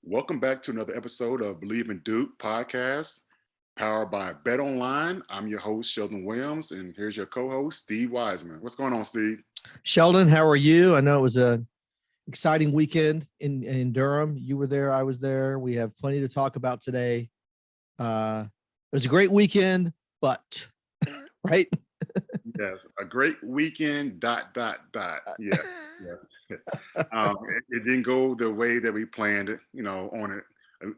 Welcome back to another episode of Believe in Duke podcast, powered by Bet Online. I'm your host, Shelden Williams, and here's your co-host, Steve Wiseman. What's going on, Steve? Shelden, how are you? I know it was a exciting weekend in Durham. You were there, I was there. We have plenty to talk about today. It was a great weekend, but right? Yes, a great weekend, ... Yes, yes. It didn't go the way that we planned it, on it.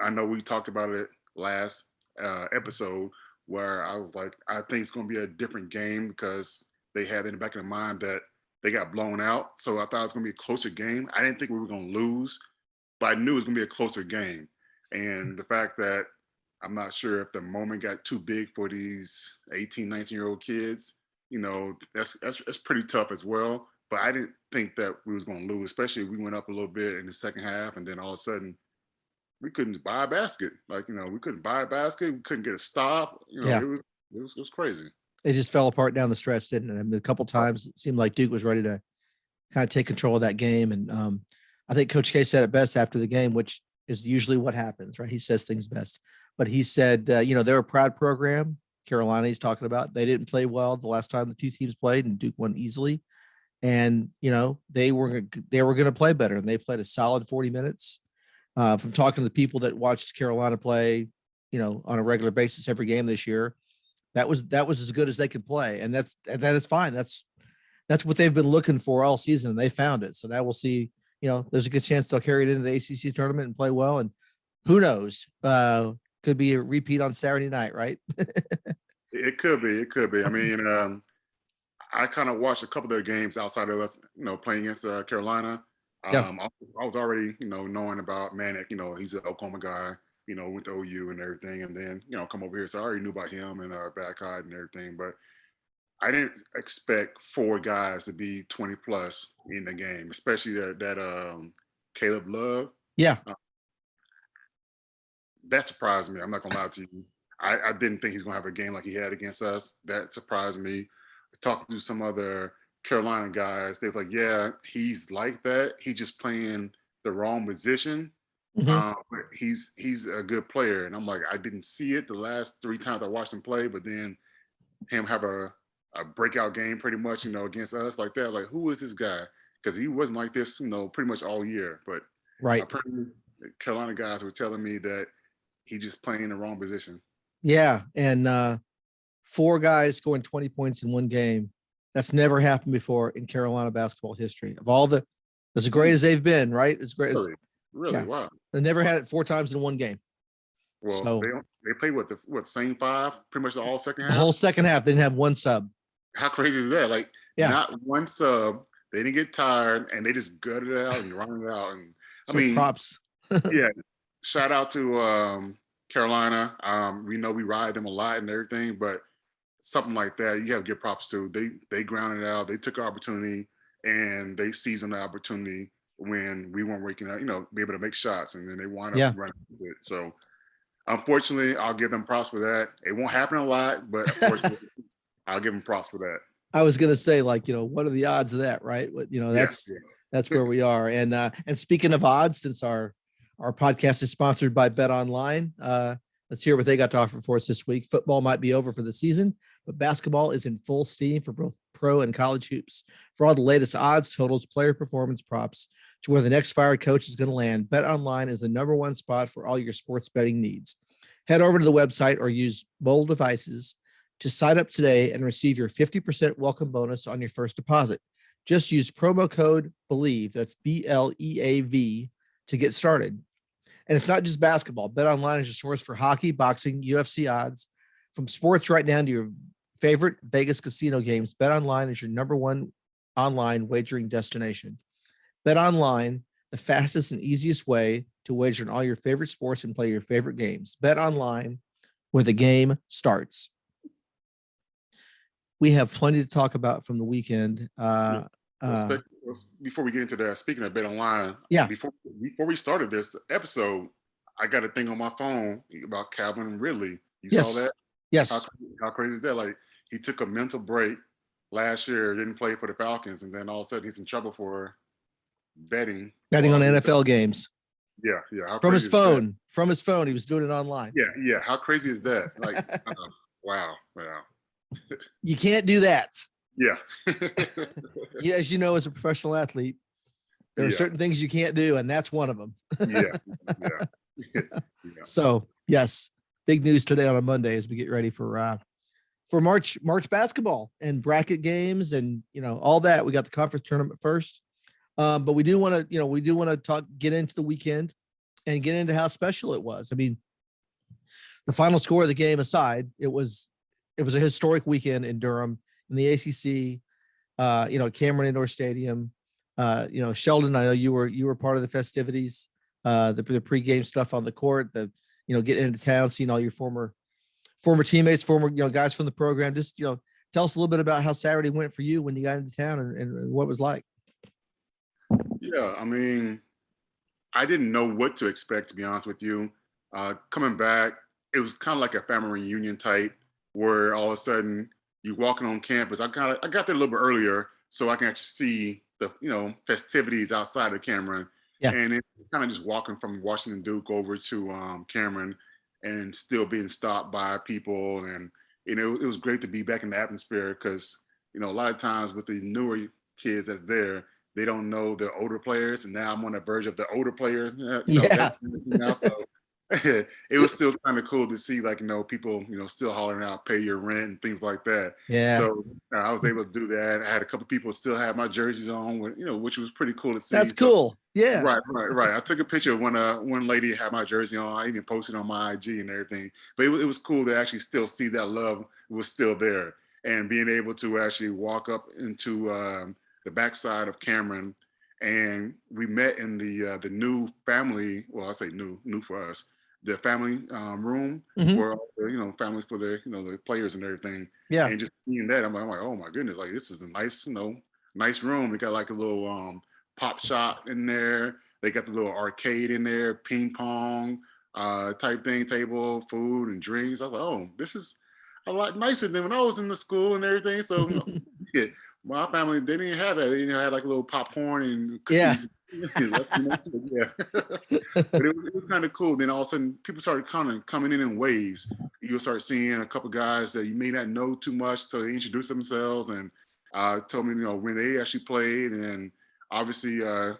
I know we talked about it last episode where I was like, I think it's going to be a different game because they had in the back of their mind that they got blown out. So I thought it was going to be a closer game. I didn't think we were going to lose, but I knew it was going to be a closer game. And the fact that I'm not sure if the moment got too big for these 18, 19-year-old kids, that's pretty tough as well. But I didn't think that we was going to lose, especially if we went up a little bit in the second half, and then all of a sudden we couldn't buy a basket. We couldn't buy a basket. We couldn't get a stop. Yeah. It was crazy. It just fell apart down the stretch, didn't it? I mean, a couple times it seemed like Duke was ready to kind of take control of that game. And I think Coach K said it best after the game, which is usually what happens, right? He says things best. But he said, they're a proud program. Carolina he's talking about. They didn't play well the last time the two teams played, and Duke won easily. And, they were going to play better, and they played a solid 40 minutes. From talking to the people that watched Carolina play, on a regular basis every game this year, that was as good as they could play. And that is fine. That's what they've been looking for all season, and they found it. So now we'll see, there's a good chance they'll carry it into the ACC tournament and play well. And who knows, could be a repeat on Saturday night, right? It could be. I mean, I kind of watched a couple of their games outside of us, playing against Carolina. Yeah. I was already, knowing about Manic. He's an Oklahoma guy. Went to OU and everything, and then come over here. So I already knew about him and Backhide and everything, but I didn't expect four guys to be 20 plus in the game, especially that Caleb Love. Yeah. That surprised me. I'm not gonna lie to you. I didn't think he's gonna have a game like he had against us. That surprised me. Talking to some other Carolina guys, they was like, yeah, he's like that. He's just playing the wrong position. Mm-hmm. But he's a good player. And I'm like, I didn't see it the last three times I watched him play, but then him have a breakout game pretty much, against us like that. Like, who is this guy? Because he wasn't like this, pretty much all year. But Right. apparently Carolina guys were telling me that he just playing the wrong position. Yeah. And four guys scoring 20 points in one game. That's never happened before in Carolina basketball history. Of all as great as they've been, right? It's great. Really? Yeah. Wow. They never had it four times in one game. Well, so they played same five, pretty much the all second half? The whole second half, they didn't have one sub. How crazy is that? Like, yeah. Not one sub. They didn't get tired, and they just gutted it out and run it out. And props. Yeah, shout out to Carolina. We know we ride them a lot and everything, but something like that, you have to give props to. They grounded it out. They took our opportunity, and they seized the opportunity when we weren't waking up, be able to make shots, and then they wound up running with it. So, unfortunately, I'll give them props for that. It won't happen a lot, but unfortunately, I'll give them props for that. I was going to say, what are the odds of that, right? That's where we are. And speaking of odds, since our podcast is sponsored by Bet Online, let's hear what they got to offer for us this week. Football might be over for the season, but basketball is in full steam for both pro and college hoops. For all the latest odds, totals, player performance props to where the next fired coach is going to land, Bet Online is the number one spot for all your sports betting needs. Head over to the website or use mobile devices to sign up today and receive your 50% welcome bonus on your first deposit. Just use promo code BELIEVE, that's BLEAV, to get started. And it's not just basketball. Bet Online is your source for hockey, boxing, UFC odds. From sports right down to your favorite Vegas casino games, Bet Online is your number one online wagering destination. Bet Online, the fastest and easiest way to wager on all your favorite sports and play your favorite games. Bet Online, where the game starts. We have plenty to talk about from the weekend. Before we get into that, speaking of Bet Online, yeah. Before we started this episode, I got a thing on my phone about Calvin Ridley. You saw that? Yes. How crazy is that? Like, he took a mental break last year, didn't play for the Falcons, and then all of a sudden he's in trouble for betting on NFL games. Yeah. How From his crazy is that? phone. From his phone, he was doing it online. Yeah. How crazy is that? Like, wow. You can't do that. Yeah. Yeah, as you know, as a professional athlete, there are Yeah. certain things you can't do, and that's one of them. Yeah. Yeah. Yeah. So yes, big news today on a Monday as we get ready for March basketball and bracket games and all that. We got the conference tournament first, but we do want to get into the weekend and get into how special it was. I mean, the final score of the game aside, it was a historic weekend in Durham in the ACC. Cameron Indoor Stadium. Shelden, I know you were part of the festivities, the pregame stuff on the court, getting into town, seeing all your former teammates, former guys from the program. Just tell us a little bit about how Saturday went for you when you got into town and what it was like. Yeah, I mean, I didn't know what to expect, to be honest with you. Coming back, it was kind of like a family reunion type, where all of a sudden you walking on campus. I got there a little bit earlier, so I can actually see the festivities outside of Cameron, Yeah. and it kind of just walking from Washington Duke over to Cameron, and still being stopped by people, and it was great to be back in the atmosphere because a lot of times with the newer kids that's there, they don't know the older players, and now I'm on the verge of the older players. Yeah. Now, so it was still kind of cool to see, like, people, still hollering out, pay your rent and things like that. Yeah. So I was able to do that. I had a couple people still have my jerseys on, which was pretty cool to see. That's cool. So, yeah. Right. I took a picture of one lady had my jersey on. I even posted on my IG and everything. But it was cool to actually still see that love was still there, and being able to actually walk up into the backside of Cameron, and we met in the new family. Well, I say new for us, the family room for all the families for the the players and everything. Yeah. And just seeing that, I'm like, oh my goodness, like this is a nice nice room. They got like a little pop shop in there. They got the little arcade in there, ping pong type thing, table, food and drinks. I was like, oh, this is a lot nicer than when I was in the school and everything. So yeah, my family, they didn't have that. They had like a little popcorn and cookies. Yeah. Yeah. But it was kind of cool. Then all of a sudden, people started kind of coming in waves. You'll start seeing a couple guys that you may not know too much, so they introduce themselves and told me, when they actually played. And obviously, the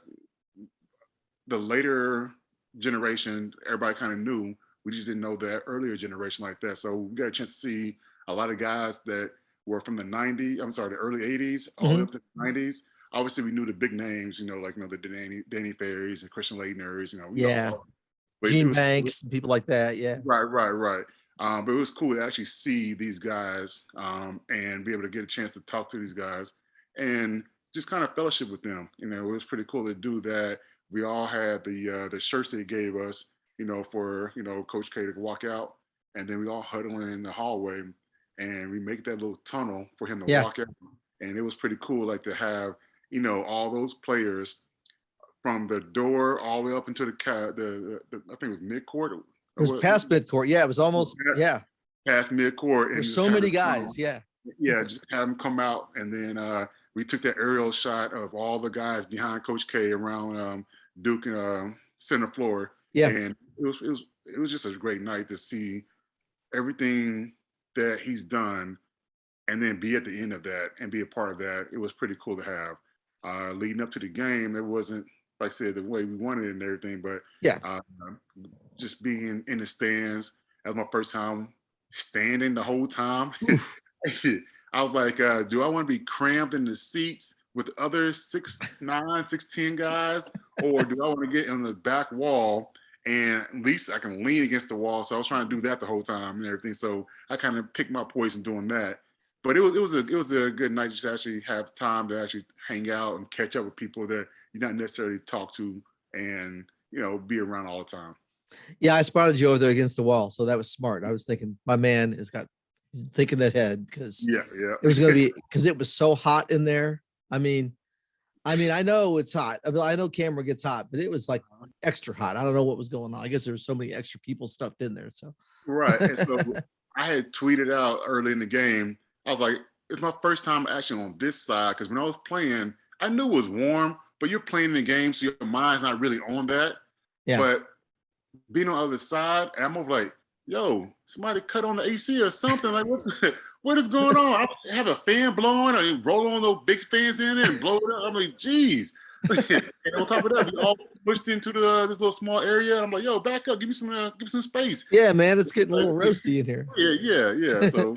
later generation, everybody kind of knew. We just didn't know the earlier generation like that. So we got a chance to see a lot of guys that were from the the early 80s, all the way up to the 90s. Obviously, we knew the big names, like the Danny Ferries and Christian Leitners, Yeah. But Gene Banks, cool. People like that. Yeah. Right. But it was cool to actually see these guys and be able to get a chance to talk to these guys and just kind of fellowship with them. It was pretty cool to do that. We all had the shirts they gave us, for Coach K to walk out, and then we all huddle in the hallway, and we make that little tunnel for him to walk out. And it was pretty cool, like to have all those players from the door all the way up into the I think it was midcourt. It was past midcourt. Yeah, it was almost past midcourt. There's so many guys. Yeah. Yeah, just have them come out, and then we took that aerial shot of all the guys behind Coach K around Duke center floor. Yeah, and it was just a great night to see everything that he's done, and then be at the end of that and be a part of that. It was pretty cool to have. Leading up to the game, it wasn't, like I said, the way we wanted it and everything, but just being in the stands. That was my first time standing the whole time. I was like, do I want to be crammed in the seats with other 6'9", 6'10" guys, or do I want to get on the back wall and at least I can lean against the wall? So I was trying to do that the whole time and everything. So I kind of picked my poison doing that. But it was a good night just to actually have time to actually hang out and catch up with people that you're not necessarily talk to and be around all the time. Yeah, I spotted you over there against the wall, so that was smart. I was thinking my man has got thinking that head because it was going to be because it was so hot in there. I mean, I know it's hot. I know camera gets hot, but it was like extra hot. I don't know what was going on. I guess there were so many extra people stuffed in there. So right. And so I had tweeted out early in the game. I was like, it's my first time actually on this side, because when I was playing, I knew it was warm, but you're playing the game, so your mind's not really on that. Yeah. But being on the other side, I'm over like, yo, somebody cut on the AC or something. Like, what is going on? I have a fan blowing and roll on those big fans in it and blow it up. I'm like, geez. And on top of that, we all pushed into this little small area. I'm like, yo, back up, give me some space. Yeah, man, it's getting a little roasty in here. Yeah. So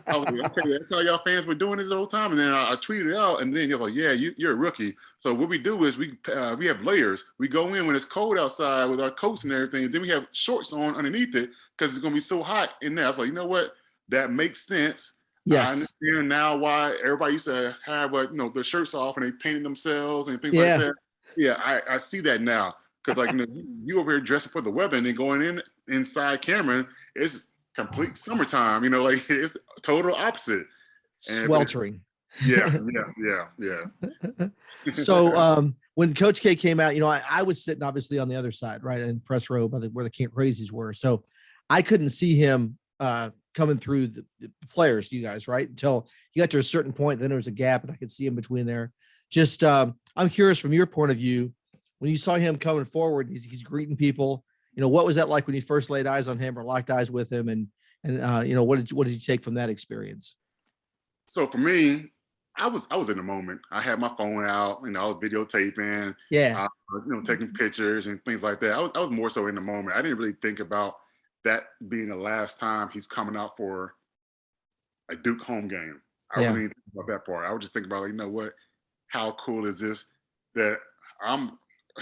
I was like, okay, that's how y'all fans were doing this the whole time. And then I tweeted it out, and then you're like, yeah, you're a rookie. So what we do is we have layers. We go in when it's cold outside with our coats and everything, and then we have shorts on underneath it because it's gonna be so hot in there. I was like, you know what? That makes sense. Yes. I understand now why everybody used to have the shirts off and they painted themselves and things like that. Yeah, I see that now. Because like you over here dressing for the weather and then going inside Cameron, it's complete summertime. Like it's total opposite. Sweltering. Yeah. So when Coach K came out, I was sitting obviously on the other side, right, in press row where the Camp Crazies were. So I couldn't see him coming through the players, you guys, right? Until you got to a certain point, then there was a gap and I could see him between there. Just, I'm curious from your point of view, when you saw him coming forward, he's greeting people, what was that like when you first laid eyes on him or locked eyes with him? And what did you take from that experience? So for me, I was in the moment. I had my phone out, I was videotaping, taking pictures and things like that. I was more so in the moment. I didn't really think about that being the last time he's coming out for a Duke home game. I wasn't even thinking about that part. I was just thinking about, what, how cool is this that I'm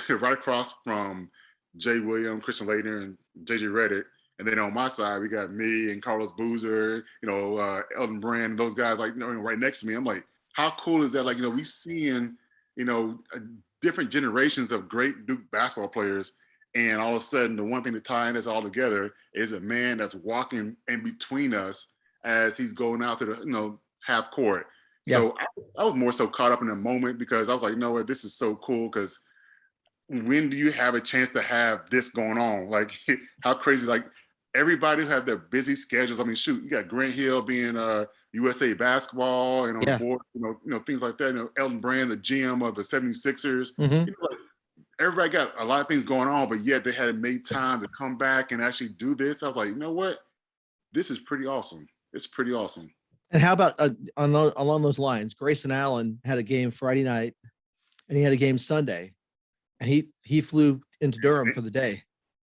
right across from Jay Williams, Christian Laettner, and JJ Redick. And then on my side, we got me and Carlos Boozer, Elton Brand, those guys right next to me. I'm like, how cool is that? Like, we seeing, different generations of great Duke basketball players. And all of a sudden, the one thing that tying us all together is a man that's walking in between us as he's going out to the, half court. Yeah. So I was more so caught up in the moment because I was like, what, this is so cool because when do you have a chance to have this going on? Like, how crazy, like, everybody who have their busy schedules. I mean, shoot, you got Grant Hill being USA basketball and on the board, things like that. Elton Brand, the GM of the 76ers. Mm-hmm. Everybody got a lot of things going on, but yet they had made time to come back and actually do this. I was like, you know what? This is pretty awesome. It's pretty awesome. And how about along those lines? Grayson Allen had a game Friday night, and he had a game Sunday, and he flew into Durham for the day.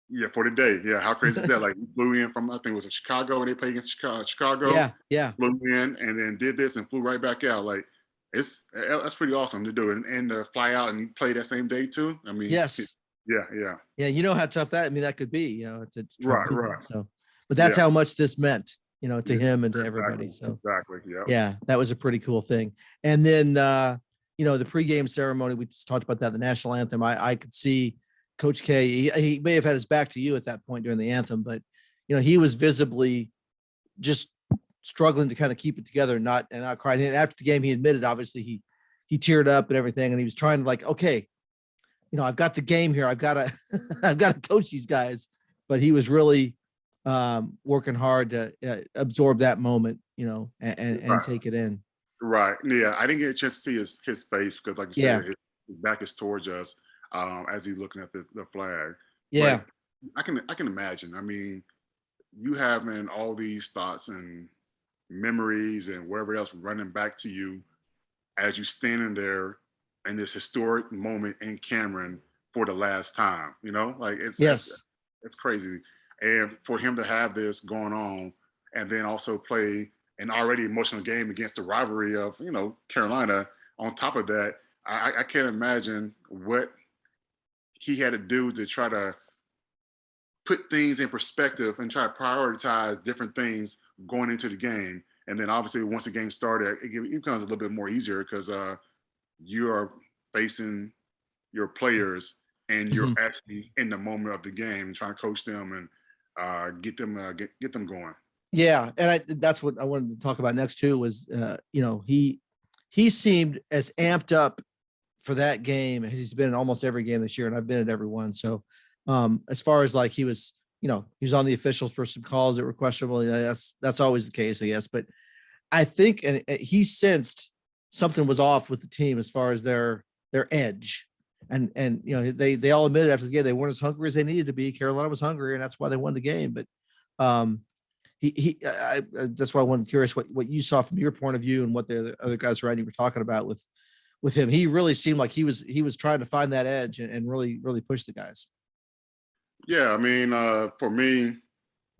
Yeah, for the day. Yeah, how crazy is that? Like, he flew in from, I think it was in Chicago, and they played against Chicago. Yeah. Flew in and then did this and flew right back out. Like, that's pretty awesome to do, and to fly out and play that same day too. I mean, yes, yeah. You know how tough that could be. It's right. So, but that's how much this meant, to him and to everybody. Exactly. So exactly, yeah, that was a pretty cool thing. And then the pregame ceremony, we just talked about that. The national anthem. I could see Coach K. He may have had his back to you at that point during the anthem, but he was visibly just struggling to kind of keep it together and not crying. And after the game, he admitted, obviously he teared up and everything. And he was trying to like, okay, I've got the game here. I've got to coach these guys, but he was really working hard to absorb that moment, and take it in. Right. Yeah. I didn't get a chance to see his face because like you said, his back is towards us as he's looking at the flag. Yeah. But I can imagine. I mean, you having all these thoughts and memories and wherever else running back to you as you standing there in this historic moment in Cameron for the last time, like it's crazy. And for him to have this going on and then also play an already emotional game against the rivalry of, Carolina on top of that, I can't imagine what he had to do to try to put things in perspective and try to prioritize different things going into the game. And then obviously once the game started, it becomes a little bit more easier because you are facing your players and you're actually in the moment of the game and trying to coach them and get them going. Yeah. And that's what I wanted to talk about next too was, he seemed as amped up for that game as he's been in almost every game this year. And I've been at every one. So as far as like he was on the officials for some calls that were questionable. That's always the case, I guess. But I think and he sensed something was off with the team as far as their edge. and they all admitted after the game they weren't as hungry as they needed to be. Carolina was hungry, and that's why they won the game. But that's why I'm curious what you saw from your point of view and what the other guys around you were talking about with him. He really seemed like he was trying to find that edge and really push the guys. Yeah, I mean, for me,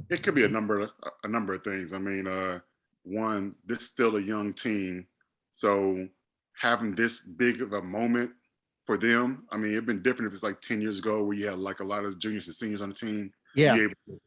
it could be a number of things. I mean, one, this is still a young team, so having this big of a moment for them, I mean, it'd been different if it's like 10 years ago where you had like a lot of juniors and seniors on the team. Yeah. Be able to,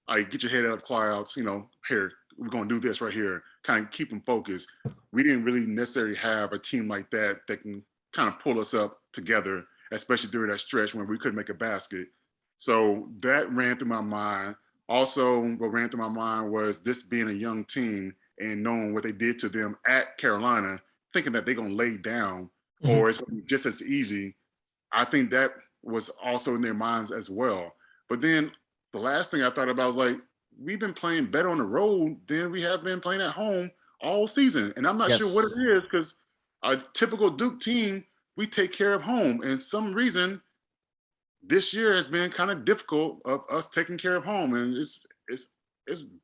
like, get your head out of the clouds, here, we're going to do this right here, kind of keep them focused. We didn't really necessarily have a team like that can kind of pull us up together, especially during that stretch when we couldn't make a basket. So that ran through my mind. Also, what ran through my mind was this being a young team and knowing what they did to them at Carolina, thinking that they're going to lay down or it's going to be just as easy. I think that was also in their minds as well. But then the last thing I thought about was like, we've been playing better on the road than we have been playing at home all season. And I'm not sure what it is, because a typical Duke team, we take care of home. And some reason this year has been kind of difficult of us taking care of home. And it's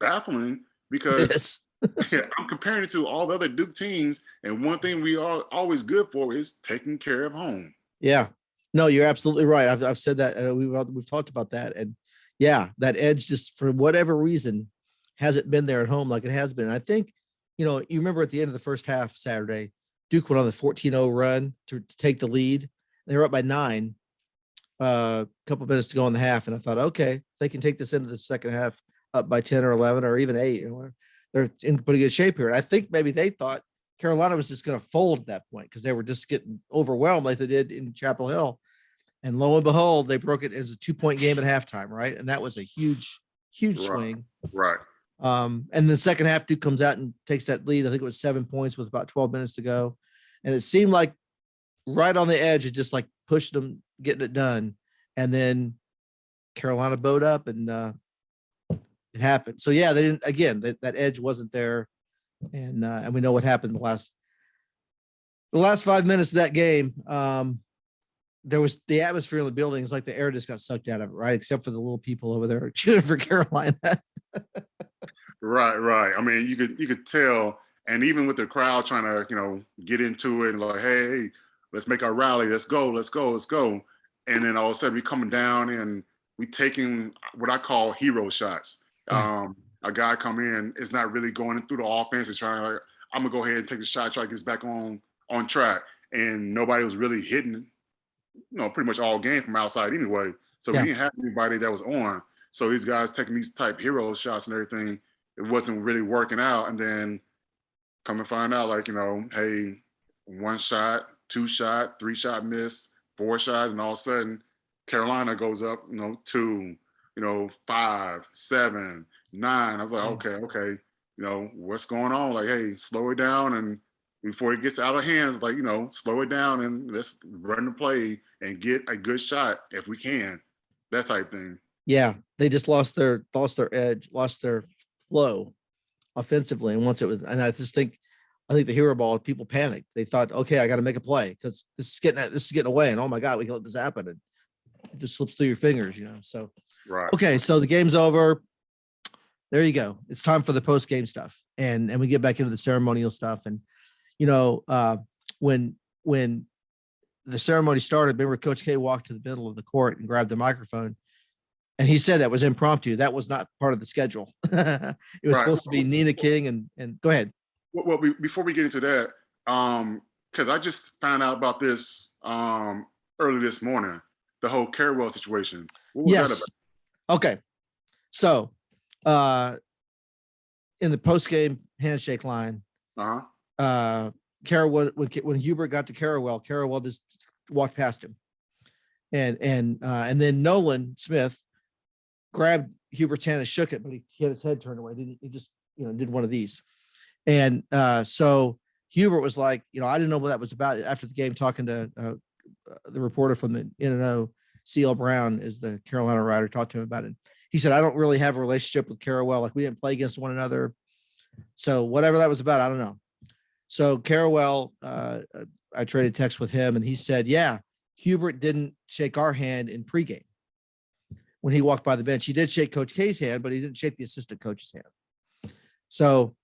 baffling because I'm comparing it to all the other Duke teams. And one thing we are always good for is taking care of home. Yeah, no, you're absolutely right. I've said that. We've talked about that. And yeah, that edge just for whatever reason hasn't been there at home like it has been. I think, you remember at the end of the first half Saturday, Duke went on the 14-0 run to take the lead. They were up by 9, a couple minutes to go in the half. And I thought, okay, they can take this into the second half up by 10 or 11 or even 8. They're in pretty good shape here. And I think maybe they thought Carolina was just going to fold at that point because they were just getting overwhelmed like they did in Chapel Hill. And lo and behold, they broke it as a 2-point game at halftime, right? And that was a huge swing. Right. And the second half, Duke comes out and takes that lead. I think it was 7 points with about 12 minutes to go. And it seemed like right on the edge, it just like pushed them getting it done. And then Carolina bowed up and it happened. So yeah, they didn't, again, that edge wasn't there. And we know what happened the last 5 minutes of that game. There was the atmosphere in the building. It's like the air just got sucked out of it, right? Except for the little people over there cheering for Carolina. Right. I mean, you could tell, and even with the crowd trying to, get into it and like, hey, let's make our rally. Let's go. And then all of a sudden we coming down and we taking what I call hero shots. A guy come in, is not really going through the offense. Is trying to, like, I'm gonna go ahead and take the shot, try to get us back on track. And nobody was really hitting, pretty much all game from outside anyway. So we didn't have anybody that was on. So these guys taking these type hero shots and everything, it wasn't really working out. And then come to find out, like, hey, 1 shot, 2 shot, 3 shot miss, 4 shot, and all of a sudden Carolina goes up, 2, 5, 7, 9. I was like, okay, what's going on? Like, hey, slow it down, and before it gets out of hands, like, slow it down and let's run the play and get a good shot if we can, that type thing. Yeah, they just lost their edge, lost their flow offensively, and once it was, and I think the hero ball, people panicked. They thought, okay, I got to make a play because this is getting away, and oh my God, we can let this happen, and it just slips through your fingers, So right. Okay, so the game's over. There you go. It's time for the post game stuff, and we get back into the ceremonial stuff, and when the ceremony started, remember Coach K walked to the middle of the court and grabbed the microphone. And he said that was impromptu. That was not part of the schedule. It was supposed to be Nina King and go ahead. Well, before we get into that, because I just found out about this early this morning, the whole Carewell situation. What was that about? Okay. So in the post-game handshake line, Carewell, when Hubert got to Carewell just walked past him. And then Nolan Smith grabbed Hubert's hand and shook it, but he had his head turned away. He just, did one of these. And so Hubert was like, I didn't know what that was about. After the game, talking to the reporter from the N&O, C.L. Brown is the Carolina writer, talked to him about it. He said, I don't really have a relationship with Carewell. Like, we didn't play against one another. So whatever that was about, I don't know. So Carewell, I traded text with him, and he said, yeah, Hubert didn't shake our hand in pregame. When he walked by the bench, he did shake Coach K's hand, but he didn't shake the assistant coach's hand. So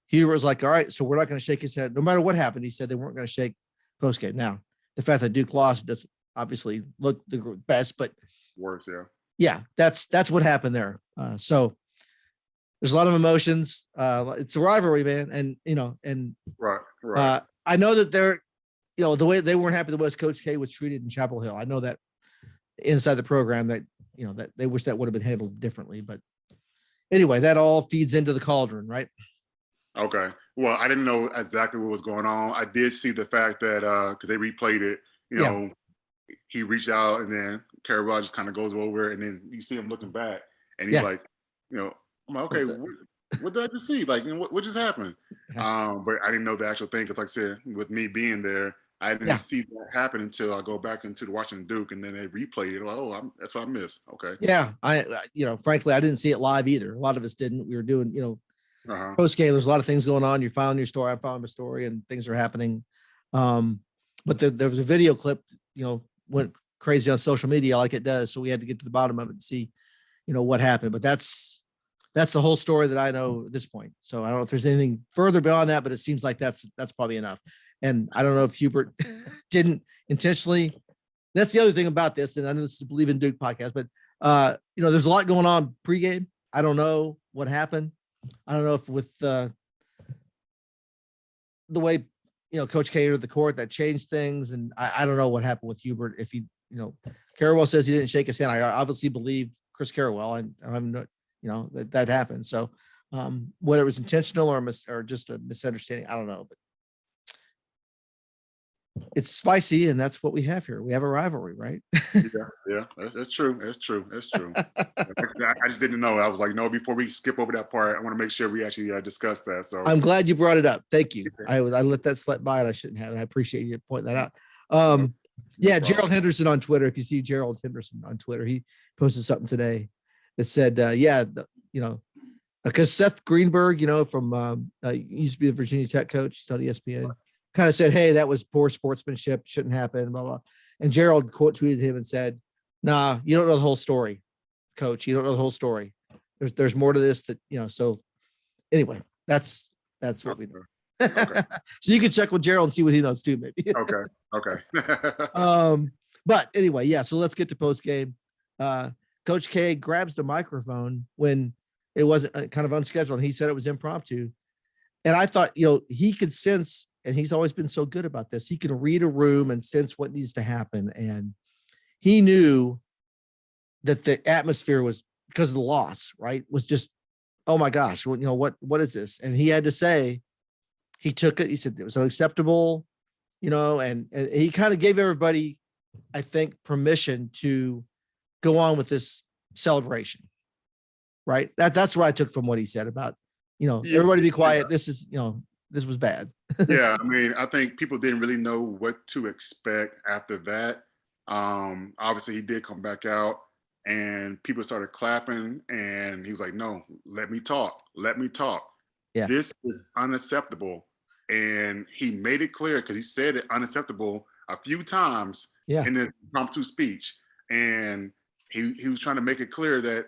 Hubert was like, all right, so we're not going to shake his hand. No matter what happened, he said they weren't going to shake postgame. Now, the fact that Duke lost doesn't obviously look the best, but works, yeah. Yeah, that's what happened there. So there's a lot of emotions. It's a rivalry, man. And right. I know that they're, the way they weren't happy the way Coach K was treated in Chapel Hill. I know that inside the program that, that they wish that would have been handled differently. But anyway, that all feeds into the cauldron, right? Okay. Well, I didn't know exactly what was going on. I did see the fact that because they replayed it, he reached out and then Caraval just kind of goes over and then you see him looking back and he's like, I'm like, okay, what did I just see? Like, what just happened? But I didn't know the actual thing because, like I said, with me being there, I didn't see that happen until I go back into the watching Duke and then they replayed it. Like, that's what I missed. Okay. Yeah, frankly, I didn't see it live either. A lot of us didn't. We were doing, post game. There's a lot of things going on. You're following your story. I'm following my story, and things are happening. But there was a video clip, went crazy on social media like it does. So we had to get to the bottom of it and see, what happened. But that's the whole story that I know at this point. So I don't know if there's anything further beyond that, but it seems like that's probably enough. And I don't know if Hubert didn't intentionally. That's the other thing about this. And I know this is a Believe in Duke podcast, but there's a lot going on pregame. I don't know what happened. I don't know if with the way, Coach K entered the court that changed things. And I don't know what happened with Hubert. If he, Carawell says he didn't shake his hand. I obviously believe Chris Carawell. I haven't, that happened. So whether it was intentional or just a misunderstanding, I don't know, but it's spicy, and that's what we have here. We have a rivalry, right? yeah, that's true. That's true. I just didn't know. I was like, no, before we skip over that part, I want to make sure we actually discuss that. So I'm glad you brought it up. Thank you. I let that slip by, and I shouldn't have. And I appreciate you pointing that out. Gerald Henderson on Twitter. If you see Gerald Henderson on Twitter, he posted something today that said, because Seth Greenberg, from used to be the Virginia Tech coach, he's on ESPN. Kind of said, hey, that was poor sportsmanship, shouldn't happen, blah, blah. And Gerald quote tweeted him and said, nah, you don't know the whole story, coach. You don't know the whole story. There's more to this that, so anyway, that's what we do. Okay. So you can check with Gerald and see what he knows too, maybe. Okay. But anyway, so let's get to post game. Coach K grabs the microphone when it wasn't kind of unscheduled. And he said it was impromptu. And I thought, he could sense, and he's always been so good about this. He can read a room and sense what needs to happen. And he knew that the atmosphere was, because of the loss, right, was just, oh my gosh, what is this? And he had to say, he took it. He said it was unacceptable, and he kind of gave everybody, I think, permission to go on with this celebration. Right. That's what I took from what he said about, everybody be quiet. This is, this was bad. Yeah, I mean, I think people didn't really know what to expect after that. Obviously, he did come back out and people started clapping and he was like, no, let me talk. Yeah. This is unacceptable. And he made it clear because he said it unacceptable a few times in his impromptu speech. And he was trying to make it clear that,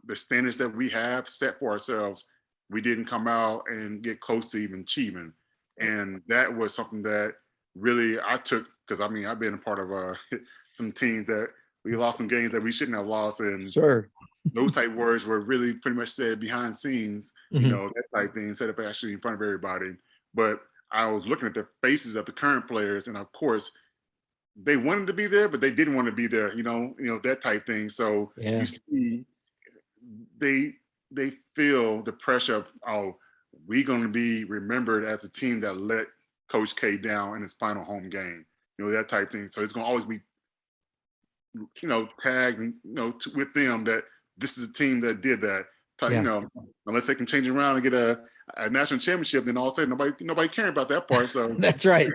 the standards that we have set for ourselves, we didn't come out and get close to even achieving. And that was something that really I took, because I've been a part of some teams that we lost some games that we shouldn't have lost. And those type words were really pretty much said behind scenes, that type thing, said up actually in front of everybody. But I was looking at the faces of the current players, and of course, they wanted to be there, but they didn't want to be there, that type thing. So you see, they feel the pressure of, we're going to be remembered as a team that let Coach K down in his final home game, that type thing. So it's going to always be, tagged, with them that this is a team that did that. Unless they can change it around and get a national championship, then all of a sudden nobody caring about that part. So that's right.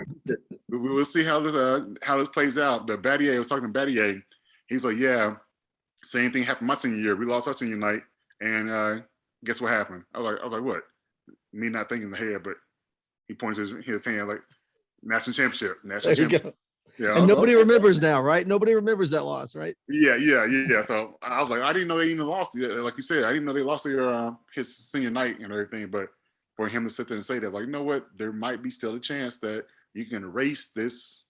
We will see how this plays out. But Battier, I was talking to Battier. He was like, yeah, same thing happened my senior year. We lost our senior night, and guess what happened? I was like, what? Me not thinking in the head, but he points his hand like national championship. Go. Yeah. And nobody Okay. remembers now, right? Nobody remembers that loss, right? Yeah. So I was like, I didn't know they even lost. Like you said, I didn't know they lost their his senior night and everything. But for him to sit there and say that, like, you know what, there might be still a chance that you can erase this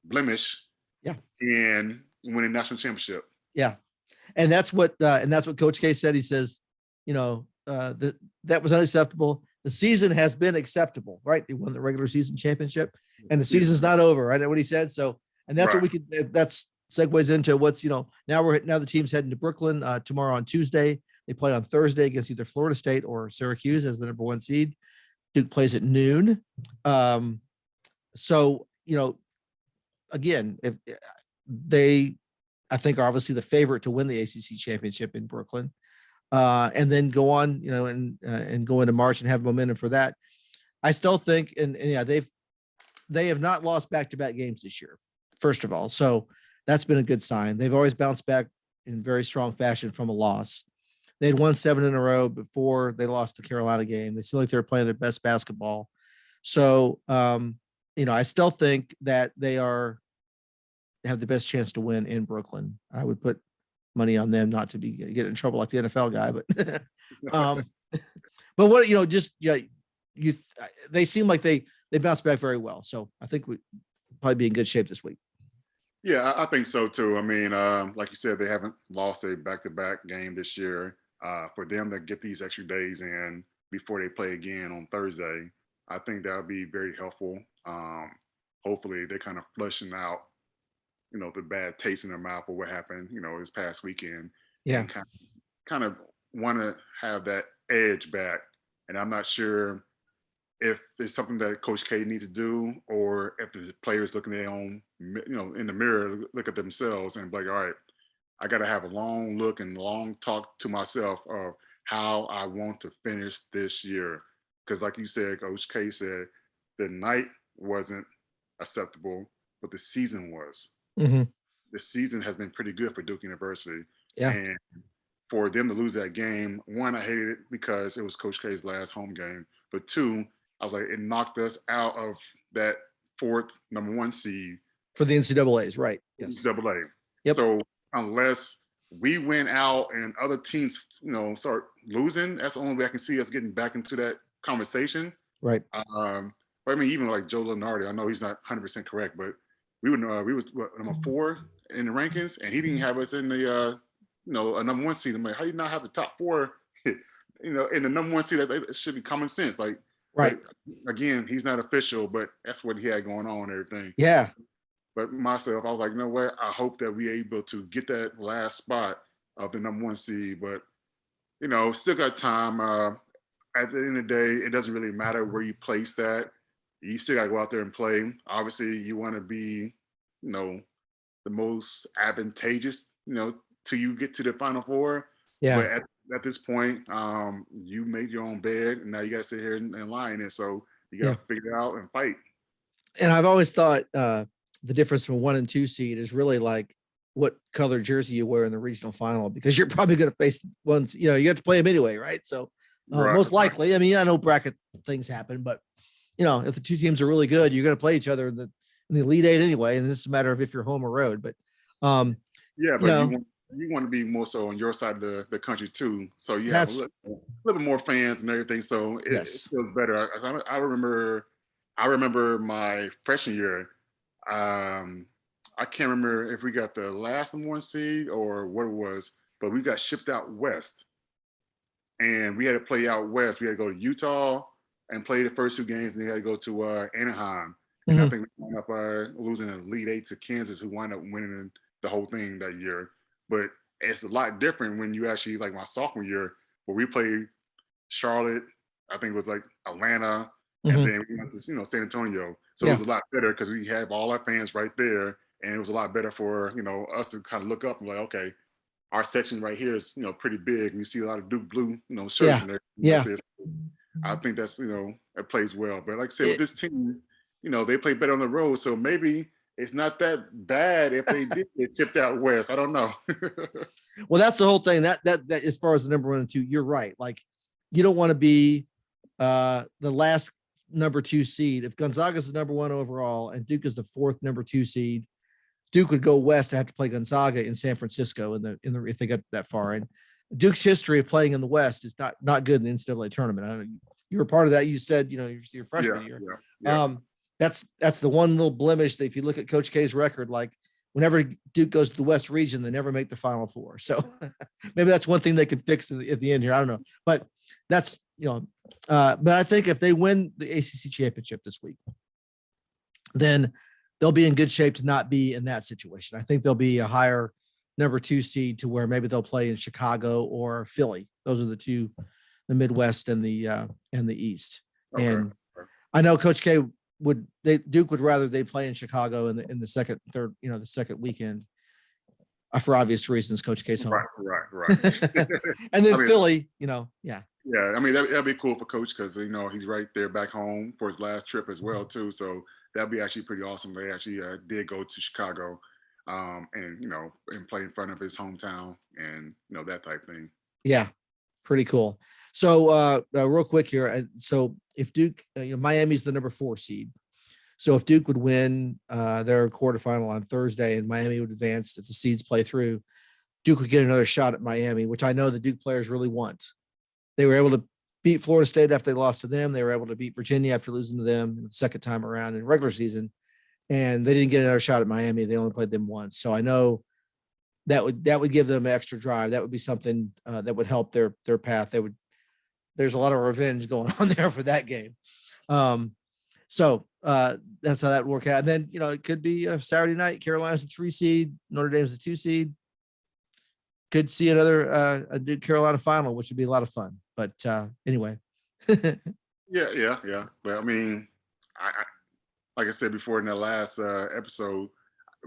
blemish Yeah. and win a national championship. Yeah. And that's what Coach K said. He says, that was unacceptable. The season has been acceptable, right? They won the regular season championship, and the season's not over, right? What he said. So, and that's what we could. That's segues into what's now the team's heading to Brooklyn tomorrow on Tuesday. They play on Thursday against either Florida State or Syracuse as the number 1 seed. Duke plays at noon. So again, if they, I think, are obviously the favorite to win the ACC championship in Brooklyn, and then go on, and go into March and have momentum for that. I still think, and yeah, they have not lost back-to-back games this year, first of all. So that's been a good sign. They've always bounced back in very strong fashion from a loss. They had won 7 in a row before they lost the Carolina game. They seem like they're playing their best basketball. So, I still think that they have the best chance to win in Brooklyn. I would put money on them not to get in trouble like the NFL guy, but but what they seem like they bounced back very well. So I think we probably be in good shape this week. Yeah, I think so too. I mean, like you said, they haven't lost a back-to-back game this year. For them to get these extra days in before they play again on Thursday, I think that would be very helpful. Hopefully, they're kind of flushing out, the bad taste in their mouth of what happened, this past weekend. Yeah. And kind of want to have that edge back. And I'm not sure if it's something that Coach K needs to do, or if the players looking at their own, in the mirror, look at themselves and be like, all right, I got to have a long look and long talk to myself of how I want to finish this year. Because like you said, Coach K said, the night wasn't acceptable, but the season was. Mm-hmm. The season has been pretty good for Duke University. Yeah. And for them to lose that game, one, I hated it because it was Coach K's last home game. But two, I was like, it knocked us out of that 4th number 1 seed. For the NCAAs, right. Yes. NCAA. Yep. So unless we win out and other teams, start losing, that's the only way I can see us getting back into that conversation. Right. But I mean, even like Joe Lenardi, I know he's not 100% correct, but we were number 4 in the rankings, and he didn't have us in the a number 1 seed. I'm like, how do you not have the top 4? In the number 1 seed, that should be common sense. Like, right. Again, he's not official, but that's what he had going on and everything. Yeah. But myself, I was like, you know what? I hope that we're able to get that last spot of the number 1 seed. But, still got time. At the end of the day, it doesn't really matter where you place that. You still got to go out there and play. Obviously, you want to be, the most advantageous, till you get to the Final Four. Yeah. But at this point, you made your own bed, and now you got to sit here and lie in it. So you got to figure it out and fight. And I've always thought the difference from 1 and 2 seed is really like what color jersey you wear in the regional final, because you're probably going to face ones, you have to play them anyway, right? So most likely, I mean, I know bracket things happen, but if the two teams are really good, you're going to play each other in the Elite Eight anyway, and it's a matter of if you're home or road. But you want to be more so on your side of the country too, so you have a little bit more fans and everything. So it feels better. I remember my freshman year. I can't remember if we got the last number 1 seed or what it was, but we got shipped out west, and we had to play out west. We had to go to Utah and play the first 2 games, and they had to go to Anaheim. And I think we wound up losing an Elite Eight to Kansas, who wound up winning the whole thing that year. But it's a lot different when you actually, like my sophomore year, where we played Charlotte, I think it was like Atlanta, and then we went to San Antonio. So it was a lot better because we have all our fans right there, and it was a lot better for us to kind of look up and be like, okay, our section right here is pretty big, and you see a lot of Duke blue shirts in there. Yeah. I think that's it plays well. But like I said, with this team, they play better on the road, so maybe it's not that bad if they did get shipped out west. I don't know. Well, that's the whole thing. That as far as the number 1 and 2, you're right. Like, you don't want to be the last number 2 seed. If Gonzaga is the number 1 overall and Duke is the 4th number 2 seed, Duke would go west and have to play Gonzaga in San Francisco if they got that far. And Duke's history of playing in the West is not good in the NCAA tournament. I know you were part of that. You said, your freshman year. That's the one little blemish that if you look at Coach K's record, like whenever Duke goes to the West region, they never make the Final Four. So maybe that's one thing they could fix at the end here. I don't know, but that's, but I think if they win the ACC championship this week, then they'll be in good shape to not be in that situation. I think they'll be a higher number 2 seed to where maybe they'll play in Chicago or Philly. Those are the two, the Midwest and the East. Okay. And I know Coach K Duke would rather they play in Chicago in the second, third, the second weekend for obvious reasons. Coach K's home. Right. And then Philly, Yeah, I mean that'd be cool for Coach because he's right there back home for his last trip as well too. So that'd be actually pretty awesome. They actually did go to Chicago, and play in front of his hometown and that type thing. Yeah, pretty cool. So real quick here, so if Duke, Miami's the number 4 seed. So if Duke would win their quarterfinal on Thursday and Miami would advance if the seeds play through, Duke would get another shot at Miami, which I know the Duke players really want. They were able to beat Florida State after they lost to them. They were able to beat Virginia after losing to them the second time around in regular season, and they didn't get another shot at Miami. They only played them once. So I know that would give them an extra drive. That would be something that would help their path. There's a lot of revenge going on there for that game. So that's how that would work out. And then, it could be a Saturday night. Carolina's a 3 seed. Notre Dame's a 2 seed. Could see another a Duke Carolina final, which would be a lot of fun. But anyway. Yeah. But I mean, I like I said before in the last episode,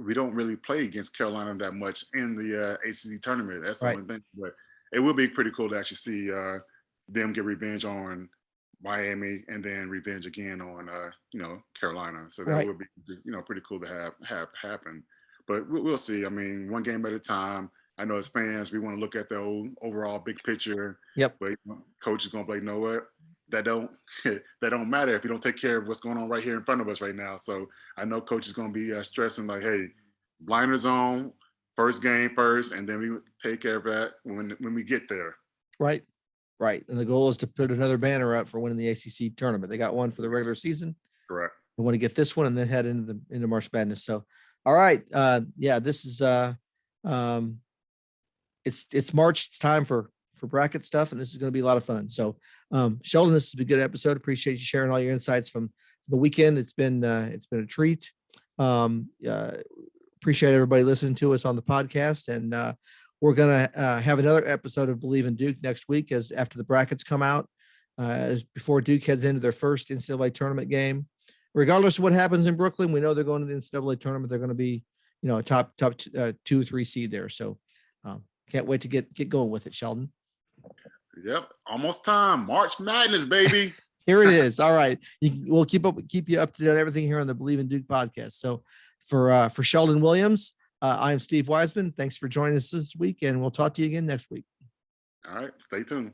we don't really play against Carolina that much in the ACC tournament. That's the only thing. But it would be pretty cool to actually see them get revenge on Miami and then revenge again on Carolina. So that would be pretty cool to have happen. But we'll see. I mean, one game at a time. I know as fans we want to look at the overall big picture. Yep. But coach is going to be like, know what? That don't matter if you don't take care of what's going on right here in front of us right now. So I know coach is going to be stressing like, hey, blinders on, first game first, and then we take care of that when we get there. Right. And the goal is to put another banner up for winning the ACC tournament. They got one for the regular season. Correct. They want to get this one and then head into March Madness. So, all right. This is it's March. It's time for bracket stuff, and this is going to be a lot of fun. So, Shelden, this has been a good episode. Appreciate you sharing all your insights from the weekend. It's been a treat. Appreciate everybody listening to us on the podcast, and we're going to have another episode of Believe in Duke next week as after the brackets come out, before Duke heads into their first NCAA tournament game. Regardless of what happens in Brooklyn, we know they're going to the NCAA tournament. They're going to be, a top 2 or 3 seed there. So can't wait to get going with it, Shelden. Yep, almost time. March Madness, baby. Here it is. All right, we'll keep you up to date on everything here on the Believe in Duke podcast. So for Shelden Williams, I am Steve Wiseman. Thanks for joining us this week, and we'll talk to you again next week. All right, stay tuned.